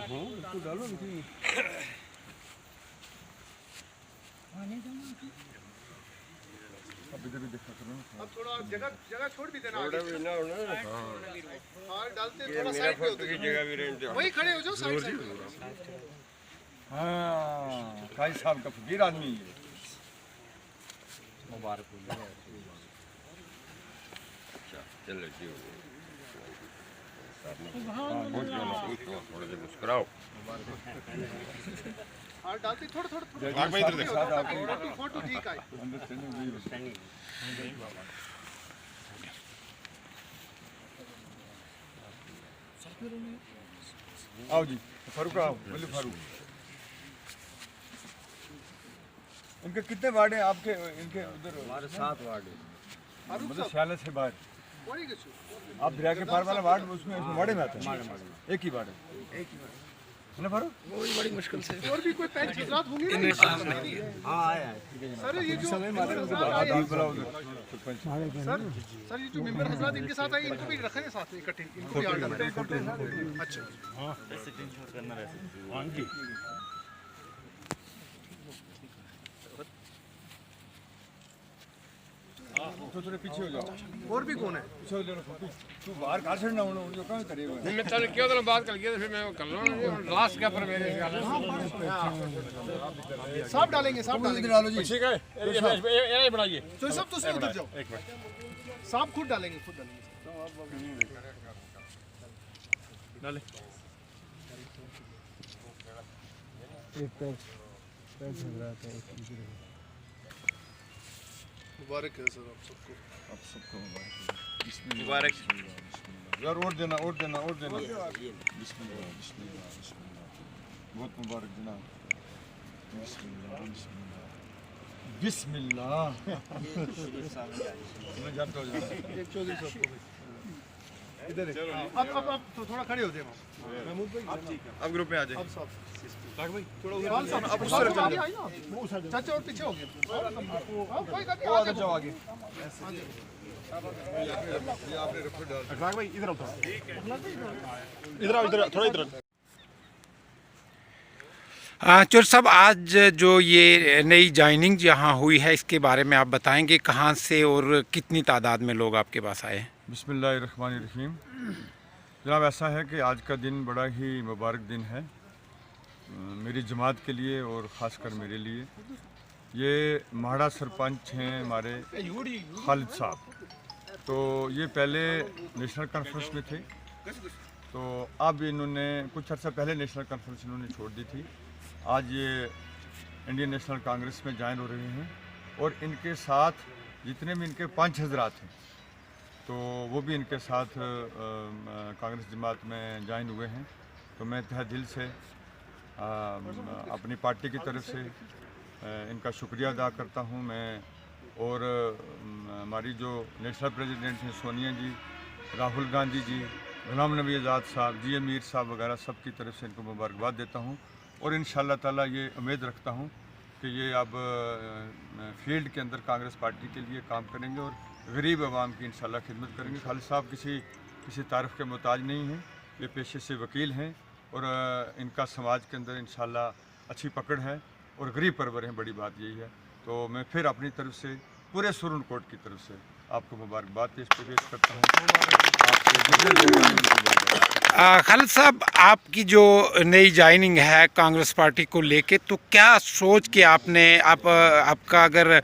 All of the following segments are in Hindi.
बिल्कुल डालो इनकी। अब इधर भी देखा करो। अब थोड़ा जगह छोड़ भी देना आगे। हां डालते थोड़ा साइड पे होते जगह भी रेंज वही खड़े हो जाओ साइड साइड। हाँ काई साहब का फकीर आदमी है। मुबारक हो। अच्छा चलो जी थोड़ा सा मुस्कुराओ। हां डालते थोड़ा भाई इधर देखो फोटो ठीक है। आओ जी फारूक आओ बोले फारूक। इनके कितने वार्ड हैं आपके इनके उधर? हमारे 7 वार्ड है। मतलब 46 से बाहर वही गछु आप दरिया के पार वाला वार्ड उसमें वार्ड में आता है। एक ही वार्ड है ना फारूक? वही बड़ी मुश्किल से और भी कोई पैंच हजरात होंगे ना। हां आया सर ये जो सर सर ये जो मेंबर हजरात इनके साथ आए इनको भी रखें साथ में इकट्ठे इनको भी आर्डर करें। अच्छा हां स्क्रीनशॉट करना रहता है। हां जी तो थोड़े पीछे हो जाओ। और भी कौन है? तू बाहर कहाँ से ना हो जो कहाँ करेगा? मैं चल क्यों तो बात कर लिया तो फिर मैं कर लूँ लास्ट क्या पर मेरे साहब डालेंगे डालो जी। ठीक है ये बनाइए तो सब तो से उधर जाओ। साहब खुद डालेंगे डाले एक पैंच हजरात है। मुबारक है सर आप सबको मुबारक। यार और देना बिस्मिल्लाह बिस्मिल्लाह बिस्मिल्लाह बहुत मुबारक जनाब। बिस्मिल्लाह बिस्मिल्लाह बिस्मिल्लाह मैं जानता हूँ चौधरी साहब को इधर अब तो थोड़ा खड़े हो जाए महमूद भाई। अब ग्रुप में आ जाए। अब साहब भाई थोड़ा अब उस तरफ चल जाओ। चाचा और पीछे हो गए कोई कर दिया आगे जाओ आगे। आपने रखो डाल भाई इधर आओ इधर थोड़ा इधर। चोर साहब आज जो ये नई जॉइनिंग यहाँ हुई है इसके बारे में आप बताएंगे कहाँ से और कितनी तादाद में लोग आपके पास आए हैं? बिस्मिल्लाहिर्रहमानिर्रहीम। जनाब ऐसा है कि आज का दिन बड़ा ही मुबारक दिन है मेरी जमात के लिए और ख़ासकर मेरे लिए। ये माड़ा सरपंच हैं हमारे खालिद साहब। तो ये पहले नेशनल कॉन्फ्रेंस में थे तो अब इन्होंने कुछ अर्सा पहले नेशनल कॉन्फ्रेंस इन्होंने छोड़ दी थी। आज ये इंडियन नेशनल कांग्रेस में ज्वाइन हो रहे हैं और इनके साथ जितने भी इनके 5 हजरात हैं तो वो भी इनके साथ कांग्रेस जमात में ज्वाइन हुए हैं। तो मैं तहे दिल से अपनी पार्टी की तरफ से इनका शुक्रिया अदा करता हूं मैं। और हमारी जो नेशनल प्रेसिडेंट हैं सोनिया जी, राहुल गांधी जी, गुलाम नबी आज़ाद साहब, जी मीर साहब वगैरह सब की तरफ से इनको मुबारकबाद देता हूं। और इंशाअल्लाह ताला ये उम्मीद रखता हूं कि ये अब फील्ड के अंदर कांग्रेस पार्टी के लिए काम करेंगे और गरीब आवाम की इंशाअल्लाह खिदमत करेंगे। खालिद साहब किसी तारीफ़ के मोहताज नहीं हैं, ये पेशे से वकील हैं और इनका समाज के अंदर इंशाअल्लाह अच्छी पकड़ है और गरीब परवर हैं, बड़ी बात यही है। तो मैं फिर अपनी तरफ से पूरे सुरन कोट की तरफ से आपको मुबारकबाद पेश करता हूँ। खालिद साहब आपकी जो नई जॉइनिंग है कांग्रेस पार्टी को लेके तो क्या सोच के आपका अगर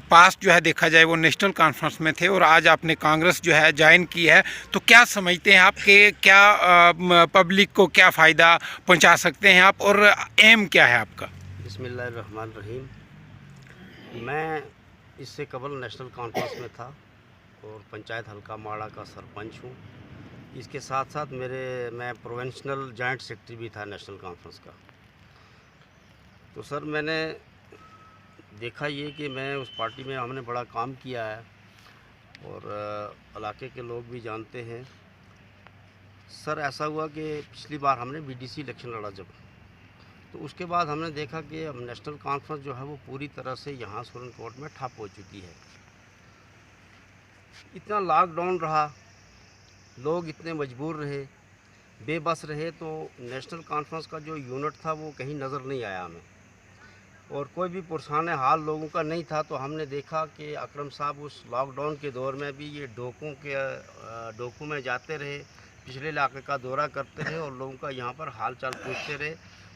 पास्ट जो है देखा जाए वो नेशनल कॉन्फ्रेंस में थे और आज आपने कांग्रेस जो है ज्वाइन की है तो क्या समझते हैं आपके क्या पब्लिक को क्या फ़ायदा पहुंचा सकते हैं आप और एम क्या है आपका? बिस्मिल्लाहिर्रहमानिर्रहीम। मैं इससे कबल नेशनल कॉन्फ्रेंस में था और पंचायत हल्का माड़ा का सरपंच हूँ। इसके साथ साथ मैं प्रोविंशियल जॉइंट सेक्रेटरी भी था नेशनल कॉन्फ्रेंस का। तो सर मैंने देखा ये कि मैं उस पार्टी में हमने बड़ा काम किया है और इलाके के लोग भी जानते हैं। सर ऐसा हुआ कि पिछली बार हमने बीडीसी इलेक्शन लड़ा जब, तो उसके बाद हमने देखा कि अब नेशनल कॉन्फ्रेंस जो है वो पूरी तरह से यहाँ सुरन कोट में ठप हो चुकी है। इतना लॉकडाउन रहा, लोग इतने मजबूर रहे बेबस रहे। तो नेशनल कॉन्फ्रेंस का जो यूनिट था वो कहीं नज़र नहीं आया हमें, और कोई भी पुरसान हाल लोगों का नहीं था। तो हमने देखा कि अकरम साहब उस लॉकडाउन के दौर में भी ये डोकों में जाते रहे, पिछले इलाके का दौरा करते रहे और लोगों का यहाँ पर हाल चाल पूछते रहे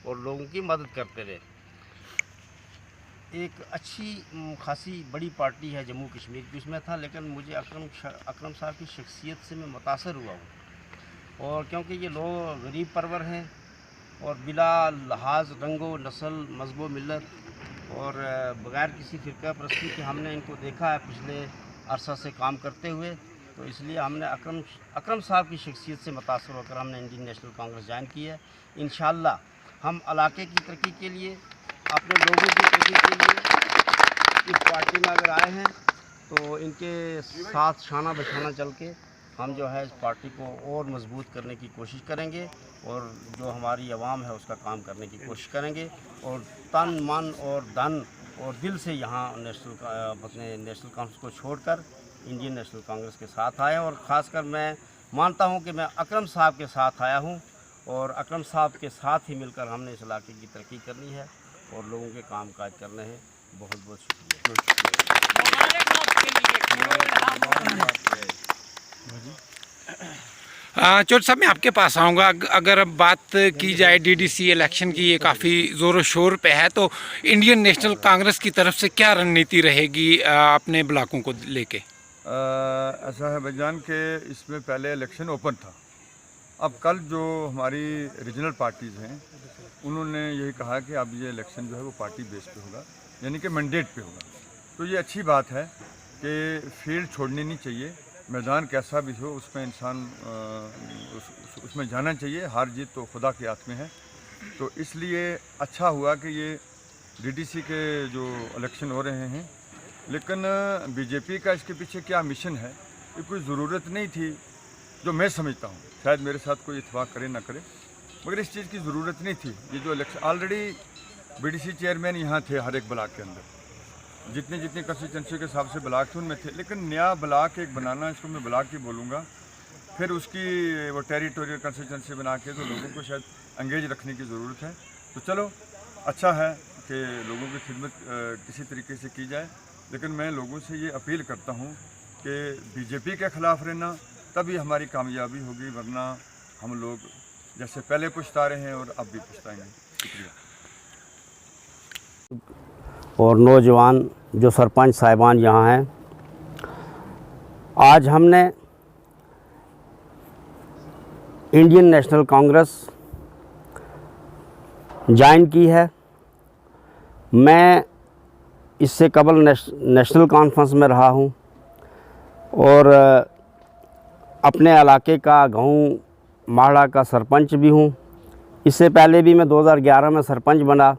और लोगों की मदद करते रहे। एक अच्छी खासी बड़ी पार्टी है जम्मू कश्मीर की, उसमें था, लेकिन मुझे अकरम साहब की शख्सियत से मैं मुतासर हुआ हूँ। और क्योंकि ये लोग गरीब परवर हैं और बिला लिहाज रंगो नस्ल मजहब मिलत और बग़ैर किसी फ़िरका परस्ती के हमने इनको देखा है पिछले अरसा से काम करते हुए। तो इसलिए हमने अकरम साहब की शख्सियत से मुतासर होकर हमने इंडियन नेशनल कांग्रेस ज्वाइन की है। इंशाअल्लाह हम इलाके की तरक्की के लिए, अपने लोगों की तरक्की के लिए इस पार्टी में अगर आए हैं तो इनके साथ शाना बशाना चल के हम जो है इस पार्टी को और मजबूत करने की कोशिश करेंगे और जो हमारी आवाम है उसका काम करने की कोशिश करेंगे। और तन मन और धन और दिल से यहाँ अपने नेशनल कांग्रेस को छोड़कर इंडियन नेशनल कांग्रेस के साथ आए। और ख़ासकर मैं मानता हूँ कि मैं अकरम साहब के साथ आया हूँ और अकरम साहब के साथ ही मिलकर हमने इस इलाके की तरक्की करनी है और लोगों के काम काज करने हैं। बहुत बहुत शुक्रिया। चौधरी साहब, मैं आपके पास आऊँगा। अगर अब बात की जाए डीडीसी इलेक्शन की, ये काफ़ी ज़ोर शोर पे है, तो इंडियन नेशनल कांग्रेस की तरफ से क्या रणनीति रहेगी अपने ब्लॉकों को लेके? ऐसा है भाईजान कि इसमें पहले इलेक्शन ओपन था। अब कल जो हमारी रीजनल पार्टीज़ हैं उन्होंने यही कहा कि अब ये इलेक्शन जो है वो पार्टी बेस पे होगा, यानी कि मैंडेट पे होगा। तो ये अच्छी बात है कि फील्ड छोड़नी नहीं चाहिए, मैदान कैसा भी हो उसमें इंसान उसमें जाना चाहिए। हार जीत तो खुदा के हाथ में है। तो इसलिए अच्छा हुआ कि ये डीडीसी के जो इलेक्शन हो रहे हैं, लेकिन बीजेपी का इसके पीछे क्या मिशन है ये कोई ज़रूरत नहीं थी, जो मैं समझता हूँ। शायद मेरे साथ कोई इत्तेफाक करे ना करे, मगर इस चीज़ की ज़रूरत नहीं थी। ये जो इलेक्शन ऑलरेडी बीडीसी चेयरमैन यहाँ थे हर एक ब्लॉक के अंदर, जितनी कंस्टिट्यूंसी के हिसाब से ब्लॉक थे उनमें थे। लेकिन नया ब्लॉक एक बनाना, इसको मैं ब्लॉक ही बोलूँगा, फिर उसकी वो टेरिटोरियल कंस्टिट्यूंसी बना के तो लोगों को शायद एंगेज रखने की ज़रूरत है। तो चलो अच्छा है कि लोगों की खिदमत किसी तरीके से की जाए, लेकिन मैं लोगों से ये अपील करता हूँ कि बीजेपी के ख़िलाफ़ रहना, तभी हमारी कामयाबी होगी, वरना हम लोग जैसे पहले पछता रहे हैं और अब भी पछताएंगे। शुक्रिया। और नौजवान जो सरपंच साहिबान यहाँ हैं, आज हमने इंडियन नेशनल कांग्रेस ज्वाइन की है। मैं इससे कबल नेशनल कॉन्फ्रेंस में रहा हूँ और अपने इलाके का गाँव माड़ा का सरपंच भी हूँ। इससे पहले भी मैं 2011 में सरपंच बना।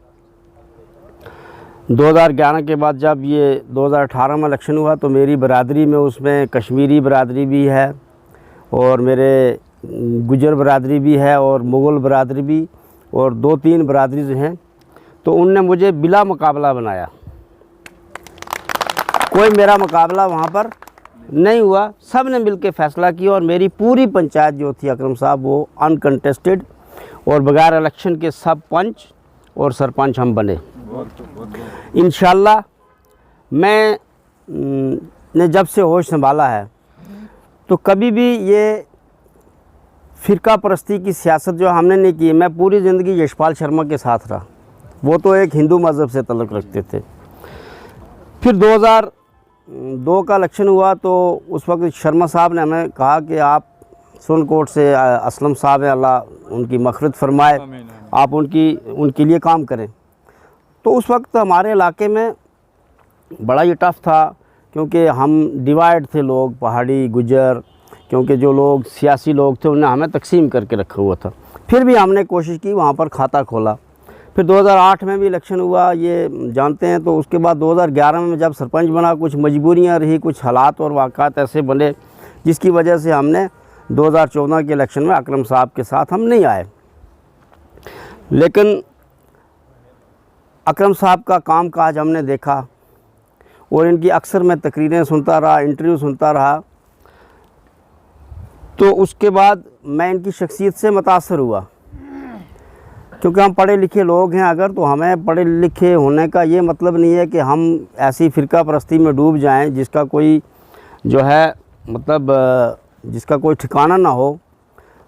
2011 के बाद जब ये 2018 में इलेक्शन हुआ तो मेरी बरादरी में उसमें कश्मीरी बरादरी भी है और मेरे गुजर बरादरी भी है और मुग़ल बरादरी भी और 2-3 बरादरी हैं। तो उनने मुझे बिला मुकाबला बनाया, कोई मेरा मुकाबला वहाँ पर नहीं हुआ। सब ने मिल के फ़ैसला किया और मेरी पूरी पंचायत जो थी अकरम साहब वो अनकंटेस्टेड और बगैर इलेक्शन के सब पंच और सरपंच हम बने। इंशाल्लाह मैं ने जब से होश संभाला है तो कभी भी ये फ़िरका परस्ती की सियासत जो हमने नहीं की। मैं पूरी ज़िंदगी यशपाल शर्मा के साथ रहा, वो तो एक हिंदू मज़हब से तल्लुक़ रखते थे। फिर 2002 का इलेक्शन हुआ तो उस वक्त शर्मा साहब ने हमें कहा कि आप सुनकोट से असलम साहब हैं, अल्लाह उनकी मग़फ़िरत फरमाए, आप उनके लिए काम करें। तो उस वक्त हमारे इलाके में बड़ा ही टफ़ था क्योंकि हम डिवाइड थे, लोग पहाड़ी गुजर, क्योंकि जो लोग सियासी लोग थे उन्हें हमें तकसीम करके रखा हुआ था। फिर भी हमने कोशिश की, वहाँ पर खाता खोला। फिर 2008 में भी इलेक्शन हुआ, ये जानते हैं। तो उसके बाद 2011 में जब सरपंच बना, कुछ मजबूरियाँ रही, कुछ हालात और वाक़ात ऐसे बने जिसकी वजह से हमने 2014 के इलेक्शन में अकरम साहब के साथ हम नहीं आए। लेकिन अकरम साहब का काम काज हमने देखा और इनकी अक्सर मैं तकरीरें सुनता रहा, इंटरव्यू सुनता रहा। तो उसके बाद मैं इनकी शख्सियत से मुतासर हुआ, क्योंकि हम पढ़े लिखे लोग हैं। अगर तो हमें पढ़े लिखे होने का ये मतलब नहीं है कि हम ऐसी फ़िरका परस्ती में डूब जाएं जिसका कोई जो है मतलब जिसका कोई ठिकाना ना हो।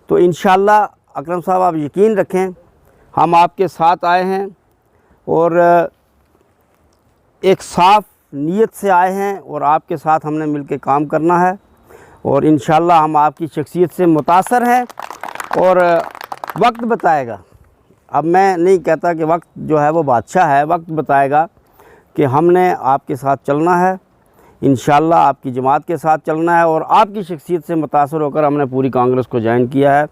तो इंशाअल्लाह अकरम साहब आप यकीन रखें, हम आपके साथ आए हैं और एक साफ़ नीयत से आए हैं और आपके साथ हमने मिलकर काम करना है। और इंशाअल्लाह हम आपकी शख्सियत से मुतासर हैं और वक्त बताएगा। अब मैं नहीं कहता कि वक्त जो है वो बादशाह है, वक्त बताएगा कि हमने आपके साथ चलना है, इंशाअल्लाह आपकी जमात के साथ चलना है। और आपकी शख्सियत से मुतासर होकर हमने पूरी कांग्रेस को ज्वाइन किया है।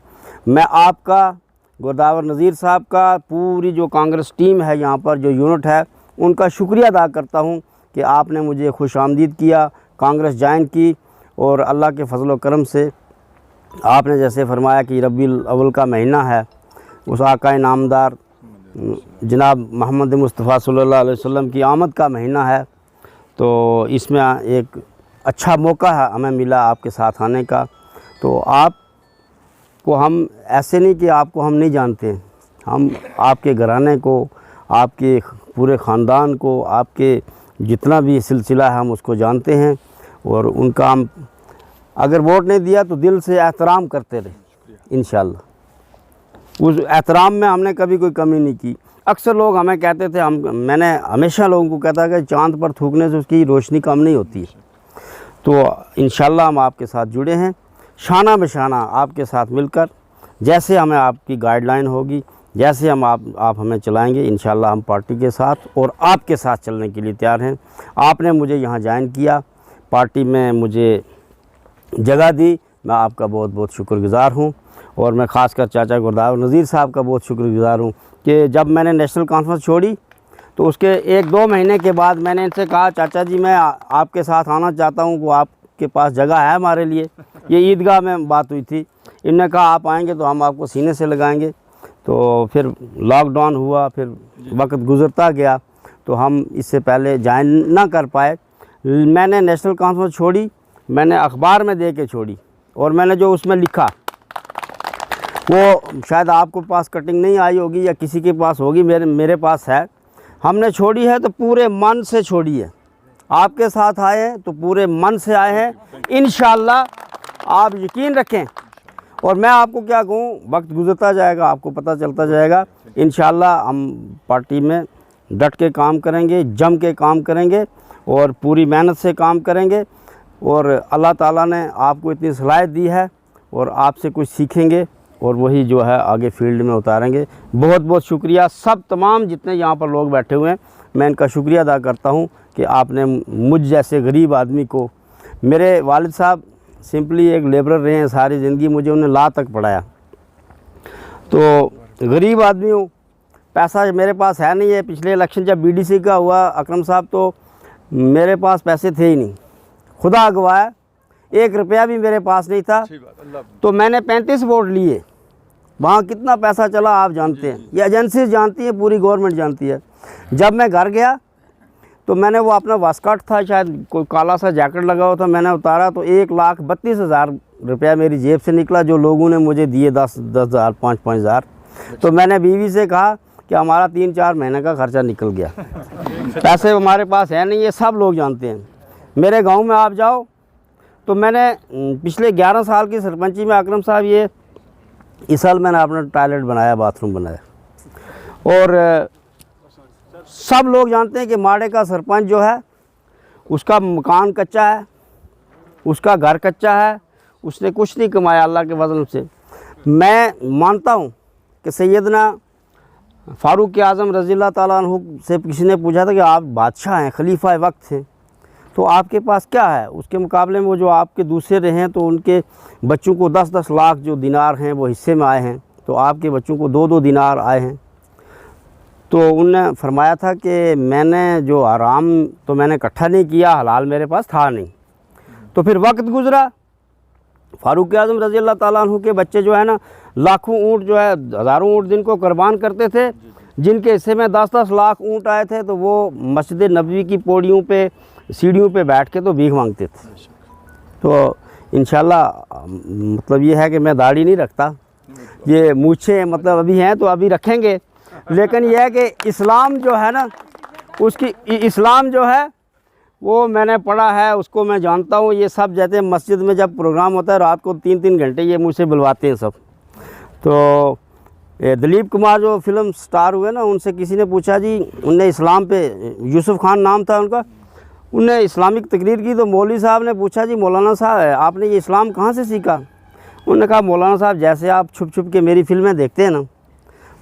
मैं आपका, गुरदावर नज़ीर साहब का, पूरी जो कांग्रेस टीम है यहाँ पर जो यूनिट है, उनका शुक्रिया अदा करता हूँ कि आपने मुझे खुशामदीद किया, कांग्रेस ज्वाइन की। और अल्लाह के फजल व करम से आपने जैसे फरमाया कि रबीउल अव्वल का महीना है, उस आका नामदार जनाब मोहम्मद मुस्तफ़ा सल्लल्लाहु अलैहि वसल्लम की आमद का महीना है। तो इसमें एक अच्छा मौका है हमें मिला आपके साथ आने का। तो आपको हम ऐसे नहीं कि आपको हम नहीं जानते, हम आपके घराने को, आपके पूरे ख़ानदान को, आपके जितना भी सिलसिला है हम उसको जानते हैं। और उनका हम अगर वोट नहीं दिया तो दिल से एहतराम करते रहे इंशाअल्लाह। उस एहतराम में हमने कभी कोई कमी नहीं की। अक्सर लोग हमें कहते थे, मैंने हमेशा लोगों को कहता कि चाँद पर थूकने से उसकी रोशनी कम नहीं होती। तो इंशाअल्लाह हम आपके साथ जुड़े हैं, शाना बशाना आपके साथ मिलकर, जैसे हमें आपकी गाइडलाइन होगी, जैसे हम आप हमें चलाएंगे, इंशाअल्लाह हम पार्टी के साथ और आपके साथ चलने के लिए तैयार हैं। आपने मुझे यहाँ ज्वाइन किया, पार्टी में मुझे जगह दी, मैं आपका बहुत बहुत शुक्रगुज़ार हूँ। और मैं ख़ासकर चाचा गुरदावर नज़ीर साहब का बहुत शुक्रगुज़ार हूँ कि जब मैंने नेशनल कॉन्फ्रेंस छोड़ी तो उसके 1-2 महीने के बाद मैंने इनसे कहा, चाचा जी मैं आपके साथ आना चाहता हूँ, वो आपके पास जगह है हमारे लिए। ये ईदगाह में बात हुई थी। इन्होंने कहा आप आएँगे तो हम आपको सीने से लगाएँगे। तो फिर लॉकडाउन हुआ, फिर वक्त गुज़रता गया, तो हम इससे पहले ज्वाइन ना कर पाए। मैंने नेशनल कॉन्फ्रेंस छोड़ी, मैंने अखबार में दे के छोड़ी, और मैंने जो उसमें लिखा वो शायद आपको पास कटिंग नहीं आई होगी या किसी के पास होगी, मेरे पास है। हमने छोड़ी है तो पूरे मन से छोड़ी है। आपके साथ आए हैं तो पूरे मन से आए हैं इंशाअल्लाह, आप यकीन रखें। और मैं आपको क्या कहूँ, वक्त गुजरता जाएगा, आपको पता चलता जाएगा। इंशाअल्लाह हम पार्टी में डट के काम करेंगे, जम के काम करेंगे और पूरी मेहनत से काम करेंगे। और अल्लाह ताला ने आपको इतनी सलाहियत दी है और आपसे कुछ सीखेंगे और वही जो है आगे फील्ड में उतारेंगे। बहुत बहुत शुक्रिया सब तमाम जितने यहाँ पर लोग बैठे हुए हैं, मैं इनका शुक्रिया अदा करता हूँ कि आपने मुझ जैसे गरीब आदमी को, मेरे वालिद साहब सिंपली एक लेबरर रहे हैं सारी ज़िंदगी, मुझे उन्हें ला तक पढ़ाया। तो गरीब आदमी हूँ, पैसा मेरे पास है नहीं है। पिछले इलेक्शन जब बीडीसी का हुआ अकरम साहब, तो मेरे पास पैसे थे ही नहीं, खुदा अगवाया, 1 रुपया भी मेरे पास नहीं था। तो मैंने 35 वोट लिए। वहाँ कितना पैसा चला आप जानते हैं, ये एजेंसी जानती है, पूरी गवर्नमेंट जानती है। जब मैं घर गया तो मैंने वो अपना वास्कट था, शायद कोई काला सा जैकेट लगा हुआ था, मैंने उतारा तो 1,32,000 रुपया मेरी जेब से निकला, जो लोगों ने मुझे दिए 10,000 5,000। तो मैंने बीवी से कहा कि हमारा 3-4 महीने का खर्चा निकल गया, पैसे हमारे पास है नहीं, ये सब लोग जानते हैं। मेरे गांव में आप जाओ तो मैंने पिछले 11 साल की सरपंची में अकरम साहब, ये इस साल मैंने अपना टॉयलेट बनाया, बाथरूम बनाया। और सब लोग जानते हैं कि माड़े का सरपंच जो है उसका मकान कच्चा है, उसका घर कच्चा है, उसने कुछ नहीं कमाया अल्लाह के फजल से। मैं मानता हूँ कि सैयदना फ़ारूक आज़म रज़ियल्लाहु ताला अन्हु से किसी ने पूछा था कि आप बादशाह हैं, खलीफा वक्त हैं, तो आपके पास क्या है? उसके मुकाबले में वो जो आपके दूसरे रहे हैं तो उनके बच्चों को 10-10 लाख जो दिनार हैं वो हिस्से में आए हैं, तो आपके बच्चों को 2-2 दिनार आए हैं। तो उनने फरमाया था कि मैंने जो आराम तो मैंने इकट्ठा नहीं किया, हलाल मेरे पास था नहीं। तो फिर वक्त गुज़रा, फ़ारूक आज़म रज़ियल्लाहु ताला अन्हु के बच्चे जो है ना, लाखों ऊँट जो है, हज़ारों ऊँट जिनको कुर्बान करते थे, जिनके हिस्से में 10-10 लाख ऊँट आए थे, तो वो मस्जिद नबवी की पौड़ियों पे, सीढ़ियों पे बैठ के तो भीख मांगते थे। तो इंशाल्लाह मतलब ये है कि मैं दाढ़ी नहीं रखता, ये मूछें मतलब अभी हैं तो अभी रखेंगे, लेकिन यह है कि इस्लाम जो है ना, उसकी इस्लाम जो है वो मैंने पढ़ा है, उसको मैं जानता हूँ। ये सब जैसे मस्जिद में जब प्रोग्राम होता है रात को 3-3 घंटे ये मुझसे बुलवाते हैं सब। तो दिलीप कुमार जो फिल्म स्टार हुए ना, उनसे किसी ने पूछा जी, उनने इस्लाम पे, यूसुफ खान नाम था उनका, उनने इस्लामिक तकरीर की, तो मौलवी साहब ने पूछा जी मौलाना साहब आपने ये इस्लाम कहाँ से सीखा? उन्होंने कहा मौलाना साहब जैसे आप छुप छुप के मेरी फिल्में देखते हैं ना,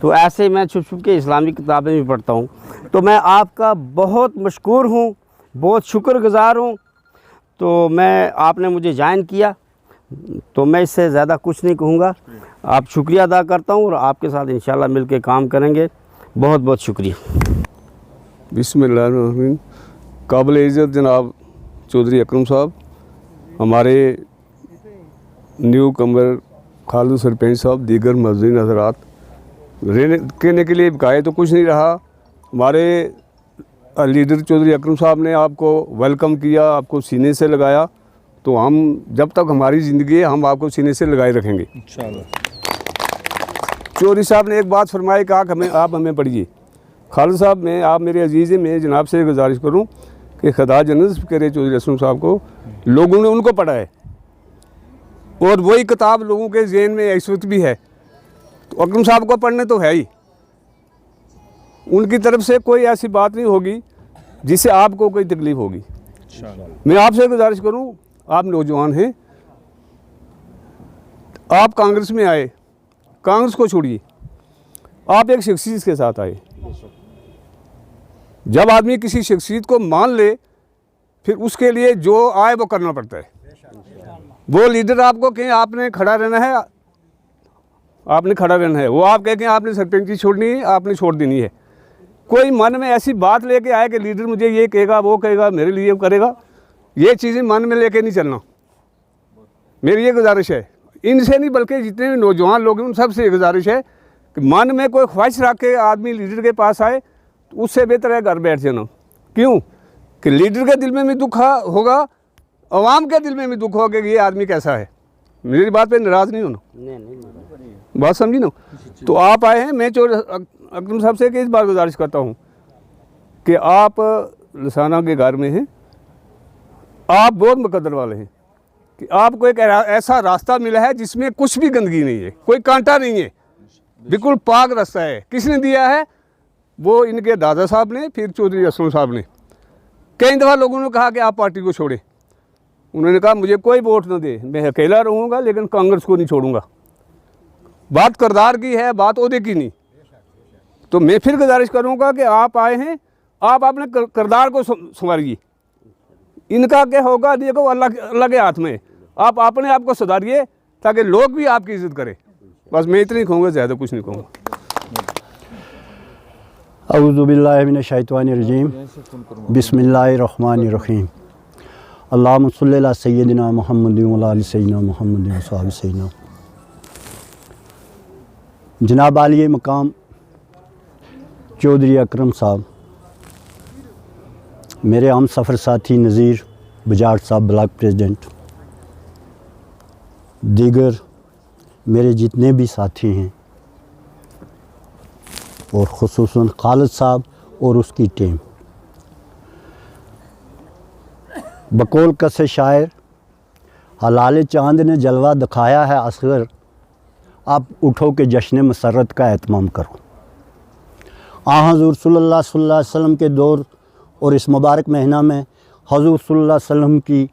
तो ऐसे ही मैं छुप छुप के इस्लामिक किताबें भी पढ़ता हूँ। तो मैं आपका बहुत मशकूर हूँ, बहुत शुक्रगुज़ार हूँ। तो मैं आपने मुझे ज्वाइन किया, तो मैं इससे ज़्यादा कुछ नहीं कहूँगा। आप शुक्रिया अदा करता हूँ और आपके साथ इंशाल्लाह मिल के काम करेंगे। बहुत बहुत शुक्रिया। बिस्मिल्लाहिर्रहमानिर्रहीम। काबिल इज़्ज़त जनाब चौधरी अकरम साहब, हमारे न्यू कमर खालिद सरपंच साहब, दीगर मज़दूर हज़रात, रहने के लिए गाए तो कुछ नहीं रहा। हमारे लीडर चौधरी अकरम साहब ने आपको वेलकम किया, आपको सीने से लगाया, तो हम जब तक हमारी ज़िंदगी है हम आपको सीने से लगाए रखेंगे इंशाअल्लाह। चौधरी साहब ने एक बात फरमाई, कहा आप हमें पढ़िए। खालिद साहब में आप मेरे अजीज़ हैं, मैं जनाब से गुजारिश करूं कि खुदा जन्नत करे चौधरी अकरम साहब को, लोगों ने उनको पढ़ा है और वही किताब लोगों के ज़हन में इस वक्त भी है। तो अकरम साहब को पढ़ने तो है ही, उनकी तरफ से कोई ऐसी बात नहीं होगी जिससे आपको कोई तकलीफ़ होगी। मैं आपसे गुजारिश करूं, आप नौजवान हैं, आप कांग्रेस में आए, कांग्रेस को छोड़िए, आप एक शख्सियत के साथ आए। जब आदमी किसी शख्सियत को मान ले, फिर उसके लिए जो आए वो करना पड़ता है। वो लीडर आपको कहें आपने खड़ा रहना है, आपने खड़ा रहना है, वो आप कहें आपने सरपंची छोड़नी है, आपने छोड़ देनी है। कोई मन में ऐसी बात लेके आए कि लीडर मुझे ये कहेगा, वो कहेगा, मेरे लिए करेगा, ये चीज़ें मन में लेके नहीं चलना। मेरी ये गुजारिश है, इनसे नहीं बल्कि जितने भी नौजवान लोग हैं उन सब से गुजारिश है कि मन में कोई ख्वाहिश रख के आदमी लीडर के पास आए तो उससे बेहतर है घर बैठ जाना। क्यों कि लीडर के दिल में भी दुख होगा, अवाम के दिल में भी दुख होगा कि ये आदमी कैसा है। मेरी बात पे नाराज़ नहीं होना, बात समझी ना। तो आप आए हैं, मैं अकरम साहब से इस बार गुजारिश करता हूँ कि आप लसाना के घर में हैं, आप बहुत मुकद्दर वाले हैं कि आपको एक ऐसा रास्ता मिला है जिसमें कुछ भी गंदगी नहीं है, कोई कांटा नहीं है, बिल्कुल पाक रास्ता है। किसने दिया है? वो इनके दादा साहब ने, फिर चौधरी असलम साहब ने। कई दफ़ा लोगों ने कहा कि आप पार्टी को छोड़ें, उन्होंने कहा मुझे कोई वोट न दे, मैं अकेला रहूँगा लेकिन कांग्रेस को नहीं छोड़ूंगा। बात किरदार की है, बात ओहदे की नहीं। तो मैं फिर गुजारिश करूँगा कि आप आए हैं, आप अपने किरदार को संवारिए। इनका क्या होगा देखो अल्लाह के हाथ में, आप अपने आप को सुधारिए ताकि लोग भी आपकी इज़्ज़त करें। बस मैं इतनी कहूँगा, ज़्यादा कुछ नहीं कहूँगा। औज़ु बिल्लाहि मिनश शैतानिर रजीम, बिस्मिल्लाहिर्रहमानिर्रहीम। अल्लाहुम्मा सल्लि अला सय्यिदिना मुहम्मद व अला आलि सय्यिदिना मुहम्मद व सहाबी सय्यिदिना। जनाब आलिए मकाम चौधरी अकरम साहब, मेरे हम सफ़र साथी नज़ीर बजाट साहब ब्लॉक प्रेसिडेंट, दीगर मेरे जितने भी साथी हैं और ख़ुसूसन खालिद साहब और उसकी टीम, बकौल कसे शायर हलाल चांद ने जलवा दिखाया है असगर, आप उठो के जश्न मसरत का एहतमाम करो। हज़ूर सल्लल्लाहु अलैहि वसल्लम के दौर और इस मुबारक महीना में हज़ूर सल्लल्लाहु अलैहि वसल्लम की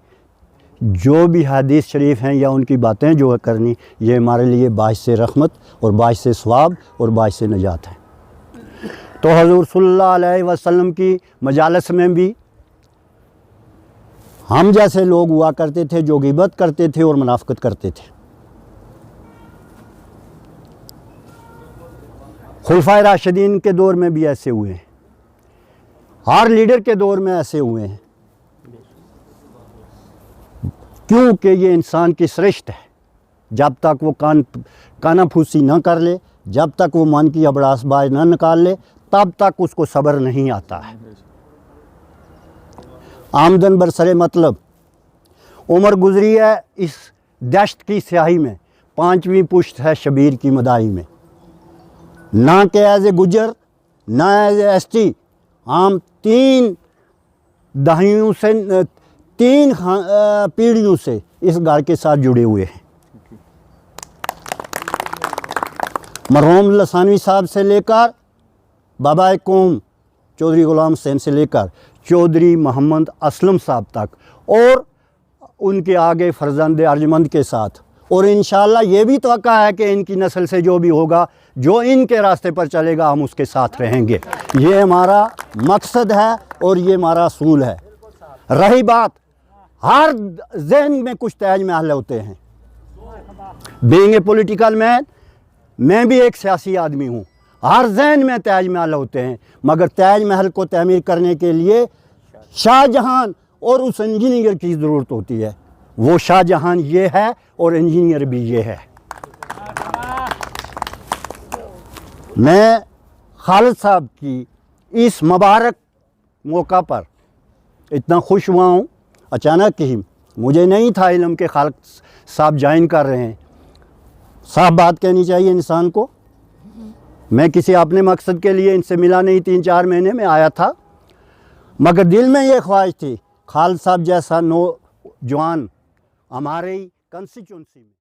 जो भी हदीस शरीफ हैं या उनकी बातें जो है करनी, ये हमारे लिए बाइस रहमत और बाइस सवाब और बाइस नजात है। तो हज़ूर सल्लल्लाहु अलैहि वसल्लम की मजालस में भी हम जैसे लोग हुआ करते थे जो ग़ीबत करते थे और मुनाफ़िक़त करते थे। खुलफाए राशिदीन के दौर में भी ऐसे हुए हैं, हर लीडर के दौर में ऐसे हुए हैं, क्योंकि ये इंसान की सृष्टि है। जब तक वो कानाफूसी न कर ले, जब तक वो मन की अबड़ास बाज न निकाल ले, तब तक उसको सब्र नहीं आता है। आमदन बरसरे मतलब उम्र गुजरी है इस दहशत की स्याही में, 5वीं पुश्त है शबीर की मदाही में। ना के एज ए गुजर, ना एज ए ST, हम 3 दहाइयों से 3 पीढ़ियों से इस घर के साथ जुड़े हुए हैं। मरहूम लसानवी साहब से लेकर बाबा कौम चौधरी गुलाम हुसैन से लेकर चौधरी मोहम्मद असलम साहब तक, और उनके आगे फर्जंद अर्जमंद के साथ, और इंशाअल्लाह ये भी तवक्का है कि इनकी नस्ल से जो भी होगा, जो इनके रास्ते पर चलेगा, हम उसके साथ रहेंगे। ये हमारा मकसद है और ये हमारा असूल है। रही बात, हर जहन में कुछ ताज महल होते हैं। बीइंग ए पॉलिटिकल मैन, मैं भी एक सियासी आदमी हूँ। हर जहन में ताज महल होते हैं, मगर ताज महल को तमीर करने के लिए शाहजहां और उस इंजीनियर की ज़रूरत होती है। वो शाहजहां ये है और इंजीनियर भी ये है। मैं खालिद साहब की इस मुबारक मौका पर इतना खुश हुआ हूँ। अचानक ही मुझे नहीं था इल्म के खालिद साहब ज्वाइन कर रहे हैं। साफ बात कहनी चाहिए इंसान को। मैं किसी अपने मकसद के लिए इनसे मिला नहीं, 3-4 महीने में आया था, मगर दिल में ये ख्वाहिश थी खालिद साहब जैसा नौजवान हमारे कंस्टिट्यूंसी में